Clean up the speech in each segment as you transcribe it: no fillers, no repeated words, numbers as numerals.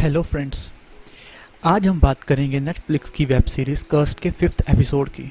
Hello friends, आज हम बात करेंगे नेटफ्लिक्स की वेब सीरीज़ कर्स्ड के 5th एपिसोड की।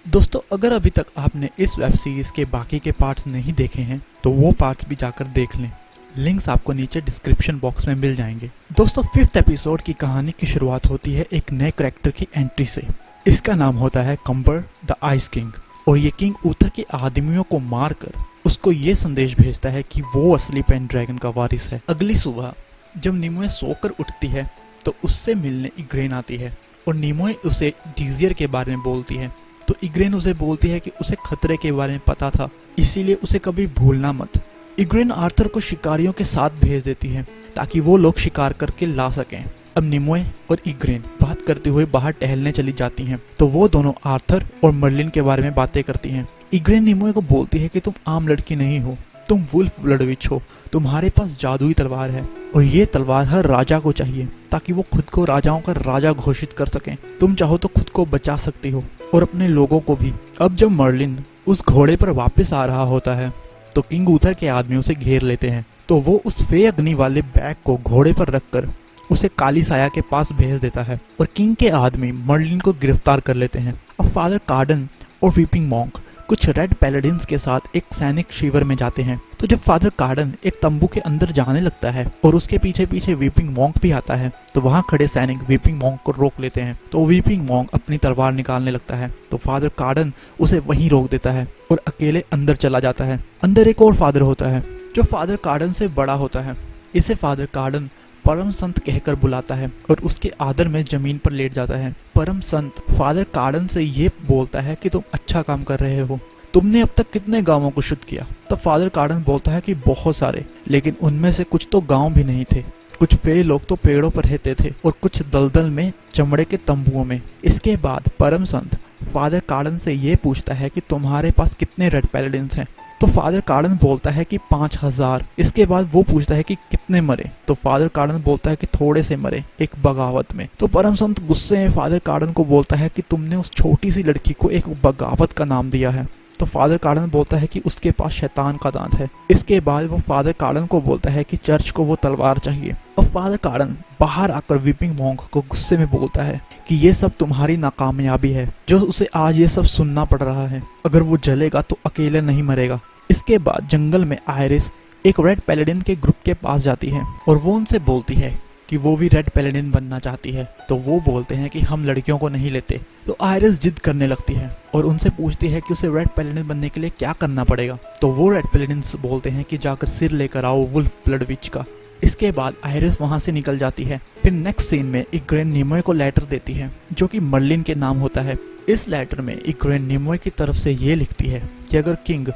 दोस्तों, अगर अभी तक आपने इस वेब सीरीज़ के बाकी के पार्ट्स नहीं देखे हैं तो वो पार्ट्स भी जाकर देख लें। लिंक्स आपको नीचे डिस्क्रिप्शन बॉक्स में मिल जाएंगे। दोस्तों, 5th एपिसोड की कहानी की शुरुआत होती है एक नए कैरेक्टर की एंट्री से। इसका नाम होता है कंबर द आइस किंग, और ये किंग ऊतर के आदमियों को मारकर उसको ये संदेश भेजता है कि वो असली पेंड्रैगन का वारिस है। अगली सुबह जब निमोए सोकर उठती है तो उससे मिलने इग्रेन आती है और निमोए उसे डीजियर के बारे में बोलती है। तो इग्रेन उसे बोलती है कि उसे खतरे के बारे में पता था, इसीलिए उसे कभी भूलना मत। इग्रेन आर्थर को शिकारियों के साथ भेज देती है ताकि वो लोग शिकार करके ला सकें। अब निमोए और इग्रेन बात करते हुए बाहर टहलने चली जाती हैं तो वो दोनों आर्थर और मर्लिन के बारे में बातें करती हैं। इग्रेन निमोए को बोलती है कि तुम आम लड़की नहीं हो, तुम वुल्फ ब्लड विच हो, तुम्हारे पास जादुई तलवार है और ये तलवार हर राजा को चाहिए ताकि वो खुद को राजाओं का राजा घोषित कर सकें। तुम चाहो तो खुद को बचा सकती हो और अपने लोगों को भी। अब जब मर्लिन उस घोड़े पर वापस आ रहा होता है तो किंग ऊथर के आदमी उसे घेर लेते हैं। तो वो उस फे अग्नि वाले बैग को घोड़े पर रखकर उसे काली साया के पास भेज देता है और किंग के आदमी मर्लिन को गिरफ्तार कर लेते हैं। अब फादर कार्डन और वीपिंग मॉन्क कुछ रेड पैलेडिन्स के साथ एक सैनिक शिविर में जाते हैं। तो जब फादर कार्डन एक तंबू के अंदर जाने लगता है और उसके पीछे पीछे वीपिंग मॉन्क भी आता है तो वहाँ खड़े सैनिक वीपिंग मॉन्क को रोक लेते हैं। तो वीपिंग मॉन्क अपनी तलवार निकालने लगता है तो फादर कार्डन उसे वहीं रोक देता है और अकेले अंदर चला जाता है। अंदर एक और फादर होता है जो फादर कार्डन से बड़ा होता है। इसे फादर कार्डन परम संत कहकर बुलाता है और उसके आदर में जमीन पर लेट जाता है। परम संत फादर कार्डन से ये बोलता है कि तुम अच्छा काम कर रहे हो, तुमने अब तक कितने गांवों को शुद्ध किया। तब फादर कार्डन बोलता है कि बहुत सारे, लेकिन उनमें से कुछ तो गांव भी नहीं थे। कुछ फे लोग तो पेड़ों पर रहते थे और कुछ दलदल में चमड़े के तंबुओं में। इसके बाद परम संत फादर कार्डन से ये पूछता है कि तुम्हारे पास कितने रेड पैलेडिन्स हैं। तो फादर कार्डन बोलता है कि 5000। इसके बाद वो पूछता है कि कितने मरे। तो फादर कार्डन बोलता है कि थोड़े से मरे एक बगावत में। तो परम संत गुस्से में फादर कार्डन को बोलता है कि तुमने उस छोटी सी लड़की को एक बगावत का नाम दिया है। तो फादर कार्डन बोलता है कि उसके पास शैतान का दांत है। इसके बाद वो फादर कार्डन को बोलता है कि चर्च को वो तलवार चाहिए। और फादर कार्डन बाहर आकर वीपिंग मॉन्क को गुस्से में बोलता है कि ये सब तुम्हारी नाकामयाबी है जो उसे आज ये सब सुनना पड़ रहा है। अगर वो जलेगा तो अकेले नहीं मरेगा। इसके बाद जंगल में आयरिस एक रेड पैलेडिन के ग्रुप के पास जाती है और वो उनसे बोलती है कि वो भी रेड पैलेडिन बनना चाहती है। तो वो बोलते हैं कि हम लड़कियों को नहीं लेते। तो आयरिस जिद करने लगती है और उनसे पूछती है कि उसे रेड पैलेडिन बनने के लिए क्या करना पड़ेगा। तो वो रेड पैलेडिन्स बोलते हैं कि जाकर सिर लेकर आओ वुल्फ ब्लड विच का। इसके बाद आयरिस वहां से निकल जाती है। फिर नेक्स्ट सीन में इग्रेन निमोए को लेटर देती है जो कि मर्लिन के नाम होता है। इस लेटर में इग्रेन निमोए की तरफ से ये लिखती है कि अगर किंग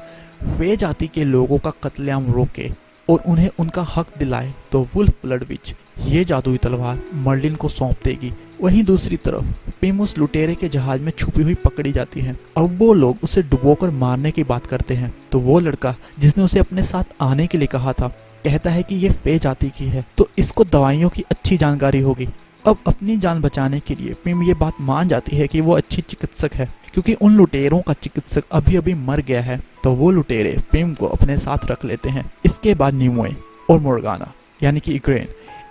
वे जाति के लोगों का कत्लेआम रोके और उन्हें उनका हक दिलाए तो वुल्फ ब्लड विच ये जादुई तलवार मर्लिन को सौंप देगी। वहीं दूसरी तरफ पिम उस लुटेरे के जहाज में छुपी हुई पकड़ी जाती है। अब वो लोग उसे डुबोकर मारने की बात करते हैं। तो वो लड़का जिसने उसे अपने साथ आने के लिए कहा था कहता है कि ये फे जाति की है तो इसको दवाइयों की अच्छी जानकारी होगी। अब अपनी जान बचाने के लिए पिम ये बात मान जाती है कि वो अच्छी चिकित्सक है क्योंकि उन लुटेरों का चिकित्सक अभी अभी मर गया है। तो वो लुटेरे पिम को अपने साथ रख लेते हैं। इसके बाद निमोए और मोर्गाना यानी कि इग्रेन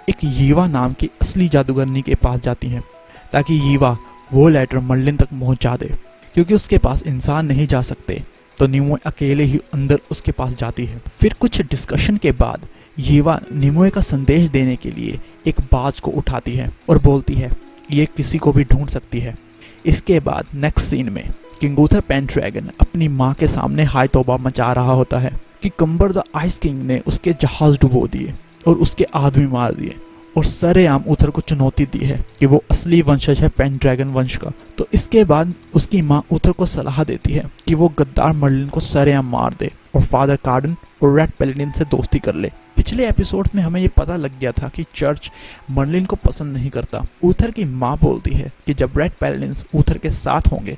एक यीवा नाम की असली जादूगरनी के पास जाती हैं ताकि यीवा वो लेटर मर्लिन तक पहुंचा दे क्योंकि उसके पास इंसान नहीं जा सकते। तो निमोए अकेले ही अंदर उसके पास जाती है। फिर कुछ डिस्कशन के बाद यीवा निमोए का संदेश देने के लिए एक बाज को उठाती है और बोलती है ये किसी को भी ढूंढ सकती है। इसके बाद नेक्स्ट सीन में किंग ऊथर पेंड्रैगन अपनी माँ के सामने हाय तौबा मचा रहा होता है कि कंबर द आइस किंग ने उसके जहाज डुबो दिए और उसके आदमी मार दिए और सरेआम ऊथर को चुनौती दी है कि वो असली वंशज है पेंड्रैगन वंश का। तो इसके बाद उसकी माँ ऊथर को सलाह देती है कि वो गद्दार मर्लिन को सरेआम मार दे और फादर कार्डन और रेड पैलेडिन से दोस्ती कर ले। पिछले एपिसोड में हमें ये पता लग गया था कि चर्च मर्लिन को पसंद नहीं करता। ऊथर की माँ बोलती है कि जब रेड पैलेडिन्स ऊथर के साथ होंगे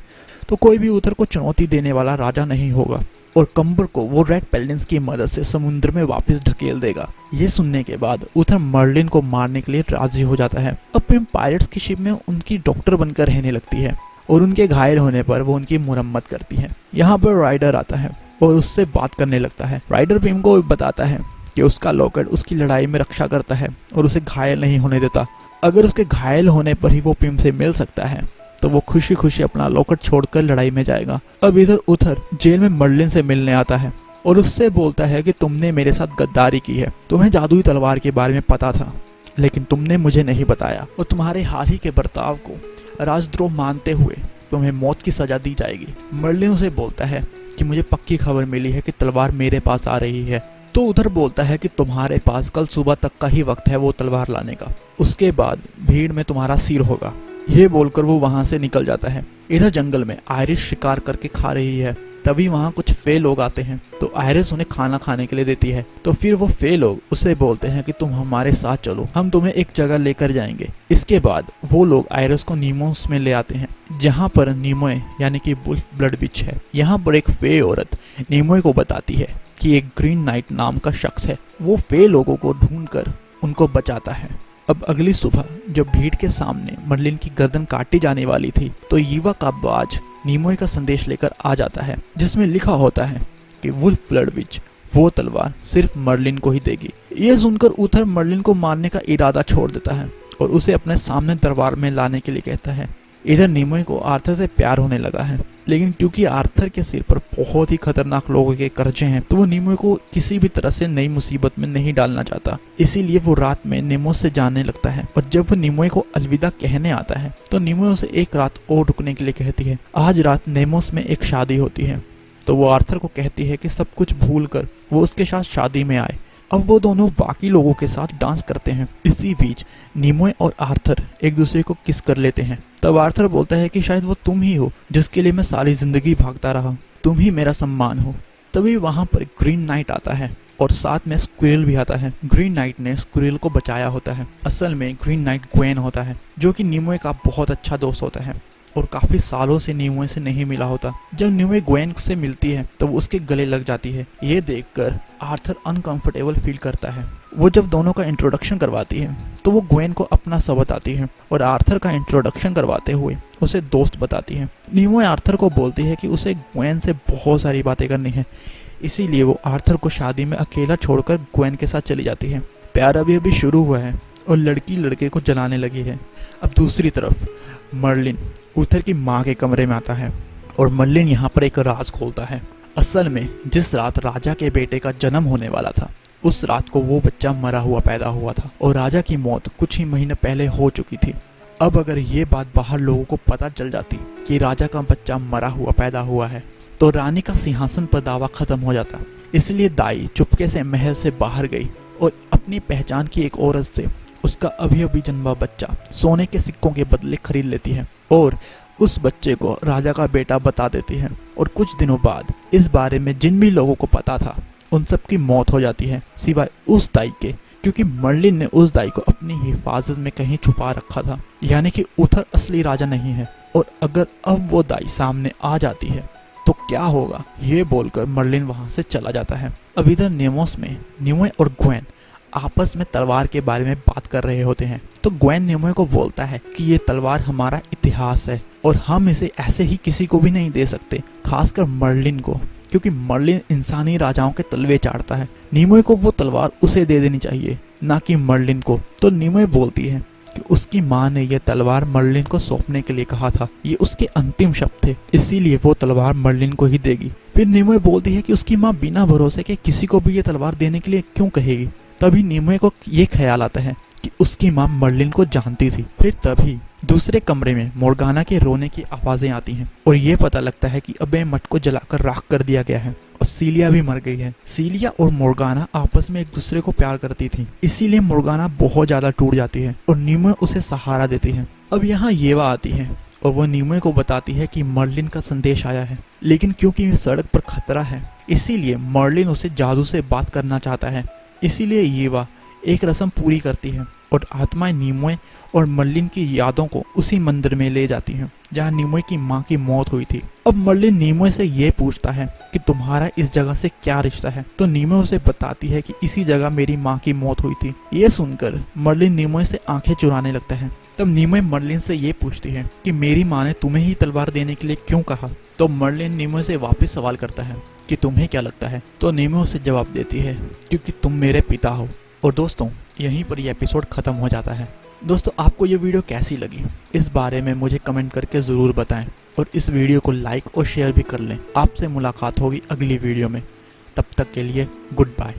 तो कोई भी ऊथर को चुनौती देने वाला राजा नहीं होगा और कंबर को वो रेड पैलेडिन्स की मदद से समुद्र में वापस ढकेल देगा। ये सुनने के बाद ऊथर मर्लिन को मारने के लिए राजी हो जाता है। अब पिम पायरेट्स की शिप में उनकी डॉक्टर बनकर रहने लगती है और उनके घायल होने पर वो उनकी मुरम्मत करती है। यहाँ पर राइडर आता है और उससे बात करने लगता है। राइडर पिम को बताता है कि उसका लॉकेट उसकी लड़ाई में रक्षा करता है और उसे घायल नहीं होने देता। अगर उसके घायल होने पर ही वो पिम से मिल सकता है तो वो खुशी खुशी अपना लॉकेट छोड़कर लड़ाई में जाएगा। अब इधर उथर जेल में मर्लिन से मिलने आता है और उससे बोलता है कि तुमने मेरे साथ गद्दारी की है, तुम्हें जादुई तलवार के बारे में पता था लेकिन तुमने मुझे नहीं बताया और तुम्हारे हाल ही के बर्ताव को राजद्रोह मानते हुए तुम्हें मौत की सजा दी जाएगी। मर्लिन उसे बोलता है कि मुझे पक्की खबर मिली है कि तलवार मेरे पास आ रही है। तो उधर बोलता है कि तुम्हारे पास कल सुबह तक का ही वक्त है वो तलवार लाने का, उसके बाद भीड़ में तुम्हारा सिर होगा। ये बोलकर वो वहां से निकल जाता है। इधर जंगल में आयरिश शिकार करके खा रही है। तभी वहाँ कुछ फे लोग आते हैं तो आयरिस उन्हें खाना खाने के लिए देती है। तो फिर वो फे लोग उसे बोलते हैं कि तुम हमारे साथ चलो, हम तुम्हें एक जगह लेकर जाएंगे। इसके बाद वो लोग आयरिस को नीमोस में ले आते हैं जहाँ पर नीमोए यानी कि वुल्फ ब्लड विच है। यहाँ पर एक फे औरत नीमोए को बताती है कि एक ग्रीन नाइट नाम का शख्स है। वो फे लोगों को ढूंढकर उनको बचाता है। अब अगली सुबह जब भीड़ के सामने मर्लिन की गर्दन काटी जाने वाली थी तो युवा का बाज नीमोए का संदेश लेकर आ जाता है जिसमें लिखा होता है कि वुल्फ ब्लड विच वो तलवार सिर्फ मर्लिन को ही देगी। ये सुनकर उथर मर्लिन को मारने का इरादा छोड़ देता है और उसे अपने सामने दरबार में लाने के लिए कहता है। इधर नीमोए को आर्थर से प्यार होने लगा है लेकिन क्योंकि आर्थर के सिर पर बहुत ही खतरनाक लोगों के कर्जे हैं तो वो नीमोए को किसी भी तरह से नई मुसीबत में नहीं डालना चाहता। इसीलिए वो रात में नेमोस से जाने लगता है और जब वो नीमोए को अलविदा कहने आता है तो नीमोए उसे एक रात और रुकने के लिए कहती है। आज रात नेमोस में एक शादी होती है तो वो आर्थर को कहती है कि सब कुछ भूल कर वो उसके साथ शादी में आए। अब वो दोनों बाकी लोगों के साथ डांस करते हैं। इसी बीच नीमोए और आर्थर एक दूसरे को किस कर लेते हैं। तब आर्थर बोलता है कि शायद वो तुम ही हो जिसके लिए मैं सारी जिंदगी भागता रहा, तुम ही मेरा सम्मान हो। तभी वहां पर ग्रीन नाइट आता है और साथ में स्क्विरल भी आता है। ग्रीन नाइट ने स्क्विरल को बचाया होता है। असल में ग्रीन नाइट ग्वेन होता है जो कि नीमोए का बहुत अच्छा दोस्त होता है और काफी सालों से नीमोए से नहीं मिला होता। जब नीमोए ग्वेन से मिलती है तो वो उसके गले लग जाती है। ये देखकर आर्थर अनकंफर्टेबल फील करता है। वो जब दोनों का इंट्रोडक्शन करवाती है तो वो ग्वेन को अपना सब बताती है और आर्थर का इंट्रोडक्शन करवाते हुए उसे दोस्त बताती है। नीमोए आर्थर को बोलती है कि उसे ग्वेन से बहुत सारी बातें करनी है, इसीलिए वो आर्थर को शादी में अकेला छोड़कर ग्वेन के साथ चली जाती है। प्यार अभी अभी शुरू हुआ है और लड़की लड़के को जलाने लगी है। अब दूसरी तरफ मर्लिन उथर की माँ के कमरे में आता है और मर्लिन यहाँ पर एक राज खोलता है। असल में जिस रात राजा के बेटे का जन्म होने वाला था उस रात को वो बच्चा मरा हुआ पैदा हुआ था और राजा की मौत कुछ ही महीने पहले हो चुकी थी। अब अगर ये बात बाहर लोगों को पता चल जाती कि राजा का बच्चा मरा हुआ पैदा हुआ है तो रानी का सिंहासन पर दावा खत्म हो जाता। इसलिए दाई चुपके से महल से बाहर गई और अपनी पहचान की एक औरत से उसका अभी अभी जन्मा बच्चा सोने के सिक्कों के बदले खरीद लेती है और उस बच्चे को राजा का बेटा बता देती है। और कुछ दिनों बाद इस बारे में जिन भी लोगों को पता था उन सब की मौत हो जाती है सिवाय उस दाई के, क्योंकि मर्लिन ने उस दाई को अपनी हिफाजत में कहीं छुपा रखा था। यानी कि उथर असली राजा नहीं है और अगर अब वो दाई सामने आ जाती है तो क्या होगा, ये बोलकर मर्लिन वहां से चला जाता है। अब इधर नेमोस में नीमोए और ग्वेन आपस में तलवार के बारे में बात कर रहे होते हैं तो ग्वेन नीमोए को बोलता है कि ये तलवार हमारा इतिहास है और हम इसे ऐसे ही किसी को भी नहीं दे सकते, खासकर मर्लिन को, क्योंकि मर्लिन इंसानी राजाओं के तलवे चाटता है। नीमोए को वो तलवार उसे दे देनी चाहिए, ना कि मर्लिन को। तो नीमोए बोलती है कि उसकी माँ ने यह तलवार मर्लिन को सौंपने के लिए कहा था, ये उसके अंतिम शब्द थे, इसीलिए वो तलवार मर्लिन को ही देगी। फिर नीमोए बोलती है कि उसकी माँ बिना भरोसे के किसी को भी ये तलवार देने के लिए क्यों कहेगी। तभी नीमोए को ये ख्याल आता है कि उसकी माँ मर्लिन को जानती थी। फिर तभी दूसरे कमरे में मोर्गाना के रोने की आवाजें आती हैं और ये पता लगता है कि अबे मठ को जलाकर राख कर दिया गया है और सीलिया भी मर गई है। सीलिया और मोर्गाना आपस में एक दूसरे को प्यार करती थी, इसीलिए मोर्गाना बहुत ज्यादा टूट जाती है और नीमोए उसे सहारा देती है। अब यहाँ येवा आती है और वो नीमोए को बताती है कि मर्लिन का संदेश आया है, लेकिन क्योंकि सड़क पर खतरा है इसीलिए मर्लिन उसे जादू से बात करना चाहता है। इसीलिए येवा एक रस्म पूरी करती है और आत्माएं नीमोए और मर्लिन की यादों को उसी मंदिर में ले जाती हैं जहां नीमोए की मां की मौत हुई थी। अब मर्लिन नीमोए से ये पूछता है कि तुम्हारा इस जगह से क्या रिश्ता है, तो नीमोए उसे बताती है कि इसी जगह मेरी मां की मौत हुई थी। ये सुनकर मर्लिन नीमोए से आंखें चुराने लगता है। तब नीमोए मर्लिन से ये पूछती है कि मेरी माँ ने तुम्हें ही तलवार देने के लिए क्यों कहा। तो मर्लिन नीमोए से वापस सवाल करता है कि तुम्हें क्या लगता है, तो नेमो उसे जवाब देती है क्योंकि तुम मेरे पिता हो। और दोस्तों यहीं पर यह एपिसोड खत्म हो जाता है। दोस्तों आपको ये वीडियो कैसी लगी इस बारे में मुझे कमेंट करके ज़रूर बताएं और इस वीडियो को लाइक और शेयर भी कर लें। आपसे मुलाकात होगी अगली वीडियो में, तब तक के लिए गुड बाय।